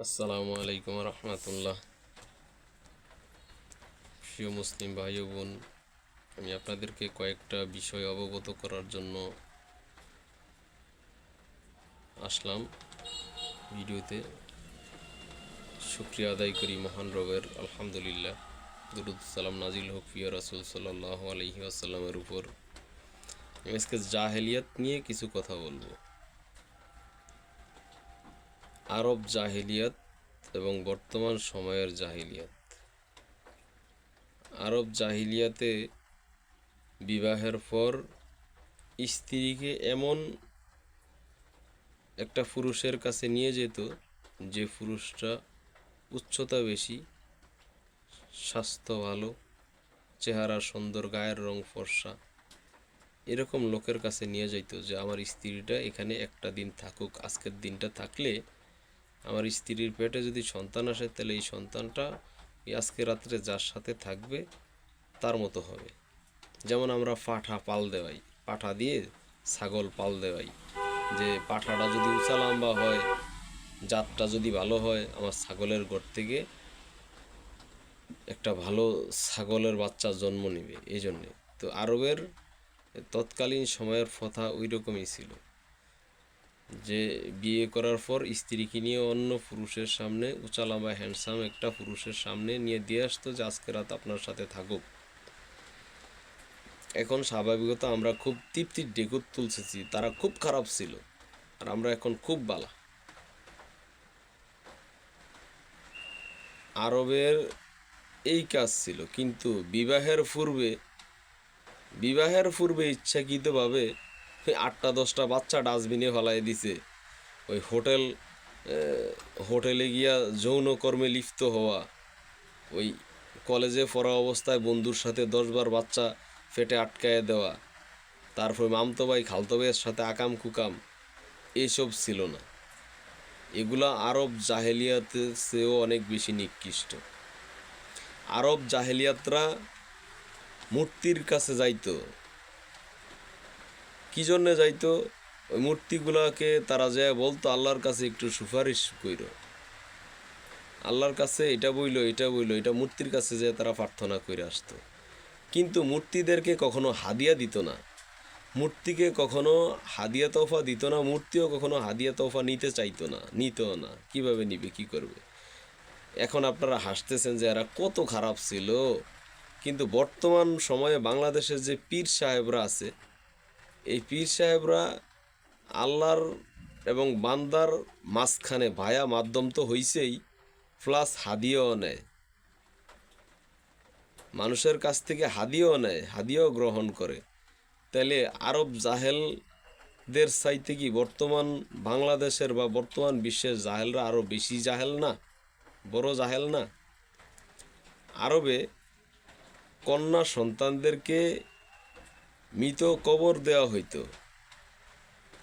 আসসালামু আলাইকুম রহমতুল্লাহ। প্রিয় মুসলিম ভাই ও বোন, আমি আপনাদেরকে কয়েকটা বিষয় অবগত করার জন্য আসলাম ভিডিওতে। শুকরিয়া আদায় করি মহান রবের, আলহামদুলিল্লাহ। দুরুদ সালাম নাজিল হোক প্রিয় রাসূল সাল্লাল্লাহু আলাইহি ওয়াসাল্লামের উপর। আমি আজকে জাহেলিয়াত নিয়ে কিছু কথা বলবো। আরব জাহেলিয়াত এবং বর্তমান সময়ের জাহেলিয়াত। আরব জাহিলিয়াতে বিবাহের পর স্ত্রীকে এমন একটা পুরুষের কাছে নিয়ে যেত যে পুরুষটা উচ্চতা বেশি, স্বাস্থ্য ভালো, চেহারা সুন্দর, গায়ের রং ফর্সা, এরকম লোকের কাছে নিয়ে যাইতো যে আমার স্ত্রীটা এখানে একটা দিন থাকুক। আজকের দিনটা থাকলে আমার স্ত্রীর পেটে যদি সন্তান আসে তাহলে এই সন্তানটা আজকে রাত্রে যার সাথে থাকবে তার মতো হবে। যেমন আমরা পাঠা পাল দেওয়াই, পাঠা দিয়ে ছাগল পাল দেওয়াই, যে পাঠাটা যদি উঁচা লম্বা হয়, জাতটা যদি ভালো হয়, আমার ছাগলের ঘর থেকে একটা ভালো ছাগলের বাচ্চা জন্ম নেবে। এই জন্যে তো আরবের তৎকালীন সময়ের প্রথা ওই রকমই ছিল যে বিয়ে করার পর স্ত্রীকে নিয়ে অন্য পুরুষের সামনে, উঁচা লম্বা হ্যান্ডসাম একটা পুরুষের সামনে নিয়ে দিয়ে আসতো যে আজকে রাত আপনার সাথে থাকুক। এখন স্বাভাবিকতা আমরা খুব তৃপ্তির ঢেকুর তুলতেছি, তারা খুব খারাপ ছিল আর আমরা এখন খুব বালা। আরবের এই কাজ ছিল, কিন্তু বিবাহের পূর্বে ইচ্ছাকৃতভাবে 8টা-10টা বাচ্চা ডাস্টবিনে ফেলাই দিছে। ওই হোটেলে গিয়া যৌনকর্মে লিপ্ত হওয়া, ওই কলেজে পড়া অবস্থায় বন্ধুর সাথে 10বার বাচ্চা ফেটে আটকায় দেওয়া, তারপর মামতো ভাই খালতো ভাইয়ের সাথে আকাম কুকাম, এইসব ছিল না। এগুলা আরব জাহেলিয়াতের চেয়েও অনেক বেশি নিকৃষ্ট। আরব জাহেলিয়াতরা মূর্তির কাছে যাইতো। কি জন্যে যাইতো? ওই মূর্তিগুলাকে তারা যায় বলতো আল্লাহর কাছে একটু সুপারিশ কইর, আল্লাহর কাছে এটা বইলো, এটা মূর্তির কাছে যায় তারা প্রার্থনা করে আসতো। কিন্তু মূর্তিদেরকে কখনো হাদিয়া দিত না, মূর্তিকে কখনো হাদিয়া তোফা দিত না, মূর্তিও কখনো হাদিয়া তোফা নিতে চাইতো না, নিতও না। কিভাবে নিবে, কি করবে? এখন আপনারা হাসতেছেন যে এরা কত খারাপ ছিল, কিন্তু বর্তমান সময়ে বাংলাদেশের যে পীর সাহেবরা আছে, এই পীর সাহেবরা আল্লাহর এবং বান্দার মাঝখানে ভায়া মাধ্যম তো হইছেই, প্লাস হাদিয়াও নেয়, মানুষের কাছ থেকে হাদিয়াও নেয়, হাদিয়াও গ্রহণ করে। তাহলে আরব জাহেলদের চাইতে কি বর্তমান বাংলাদেশের বা বর্তমান বিশ্বের জাহেলরা আরও বেশি জাহেল না, বড় জাহেল না? আরবে কন্যা সন্তানদেরকে মৃত কবর দেওয়া হইতো।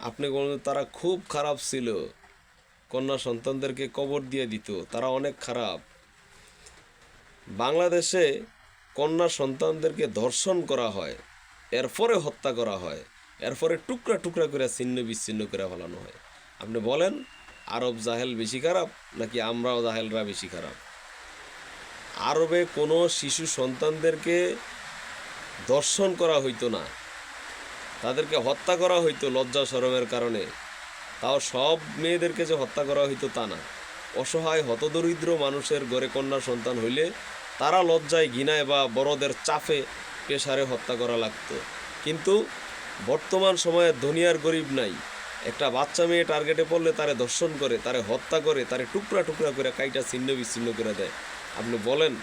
আপনি বলেন তারা খুব খারাপ ছিল, কন্যা সন্তানদেরকে কবর দিয়ে দিত, তারা অনেক খারাপ। বাংলাদেশে কন্যা সন্তানদেরকে ধর্ষণ করা হয়, এরপরে হত্যা করা হয়, এরপরে টুকরা টুকরা করে ছিন্ন বিচ্ছিন্ন করে ফেলানো হয়। আপনি বলেন আরব জাহেল বেশি খারাপ নাকি আমরাও জাহেলরা বেশি খারাপ? আরবে কোনো শিশু সন্তানদেরকে ধর্ষণ করা হইতো না, তাদেরকে হত্যা করা হইতো লজ্জা শরমের কারণে। তাও সব মেয়েদেরকে যে হত্যা করা হইতো তা না, অসহায় হতদরিদ্র মানুষের ঘরে কন্যা সন্তান হইলে তারা লজ্জায়, ঘৃণায় বা বড়দের চাপে পেশারে হত্যা করা লাগতো। কিন্তু বর্তমান সময়ে দুনিয়ার গরিব নাই, একটা বাচ্চা মেয়ে টার্গেটে পড়লে তারে ধর্ষণ করে, তারে হত্যা করে, তারে টুকরা টুকরা করে কাইটা ছিন্ন বিচ্ছিন্ন করে দেয়। আপনি বলেন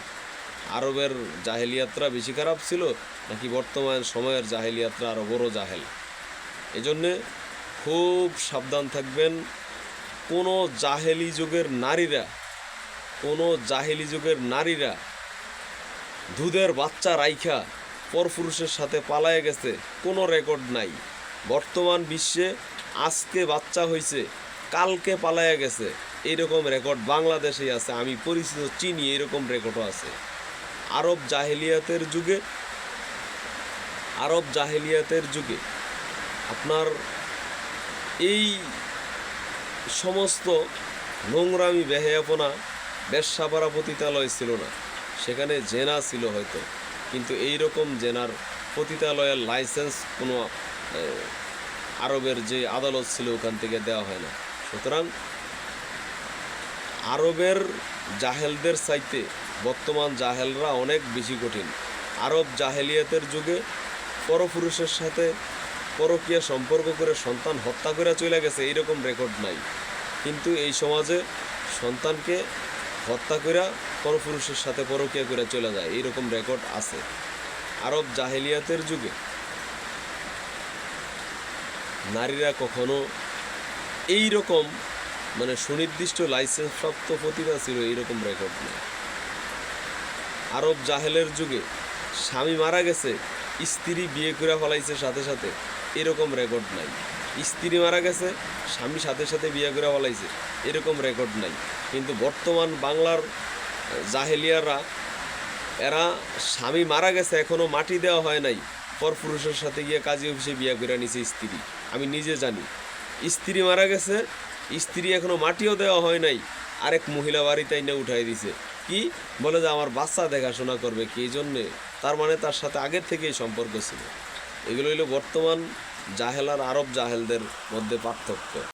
আরবের জাহেলিয়াতরা বেশি খারাপ ছিল নাকি বর্তমান সময়ের জাহেলিয়াতরা আরও বড় জাহেল? এজন্যে খুব সাবধান থাকবেন। কোনো জাহেলি যুগের নারীরা দুধের বাচ্চা রাইখা পরপুরুষের সাথে পালায়ে গেছে, কোনো রেকর্ড নাই। বর্তমান বিশ্বে আজকে বাচ্চা হয়েছে, কালকে পালায়ে গেছে, এইরকম রেকর্ড বাংলাদেশেই আছে। আমি পরিচিত, চিনি, এরকম রেকর্ডও আছে। আরব জাহেলিয়াতের যুগে আপনার এই সমস্ত নোংরামি বেহেয়াপনা বেশ্যাপাড়া পতিতালয় ছিল না, সেখানে জেনা ছিল হয়তো, কিন্তু এই রকম জেনার পতিতালয়ের লাইসেন্স কোনো আরবের যে আদালত ছিল ওখান থেকে দেওয়া হয় না। সুতরাং আরবের জাহেলদের চাইতে বর্তমান জাহেলরা অনেক বেশি কঠিন। আরব জাহেলিয়াতের যুগে পরপুরুষের সাথে পরকীয়া সম্পর্ক করে সন্তান হত্যা করে চলে গেছে এইরকম রেকর্ড নাই, কিন্তু এই সমাজে সন্তানকে হত্যা করে পরপুরুষের সাথে পরকীয়া করে চলে যায় এইরকম রেকর্ড আছে। আরব জাহেলিয়াতের যুগে নারীরা কখনো এই রকম মানে সুনির্দিষ্ট লাইসেন্স প্রাপ্ত পতিতা ছিল এইরকম রেকর্ড নেই। আরব জাহেলের যুগে স্বামী মারা গেছে, স্ত্রী বিয়ে করে ফলাইছে সাথে সাথে, এরকম রেকর্ড নাই। স্ত্রী মারা গেছে, স্বামী সাথে সাথে বিয়ে করে ফলাইছে, এরকম রেকর্ড নাই। কিন্তু বর্তমান বাংলার জাহেলিয়ারা এরা স্বামী মারা গেছে এখনও মাটি দেওয়া হয় নাই, পরপুরুষের সাথে গিয়ে কাজী অফিসে বিয়ে করে নিছে স্ত্রী। আমি নিজে জানি, স্ত্রী মারা গেছে, স্ত্রী এখনও মাটিও দেওয়া হয় নাই, আরেক মহিলা বাড়িতে এনে উঠাই দিছে। কি বলে যে আমার বাচ্চা দেখাশোনা করবে, কি জন্যে? তার মানে তার সাথে আগের থেকেই সম্পর্ক ছিল। এগুলো হলো বর্তমান জাহেল আর আরব জাহেলদের মধ্যে পার্থক্য।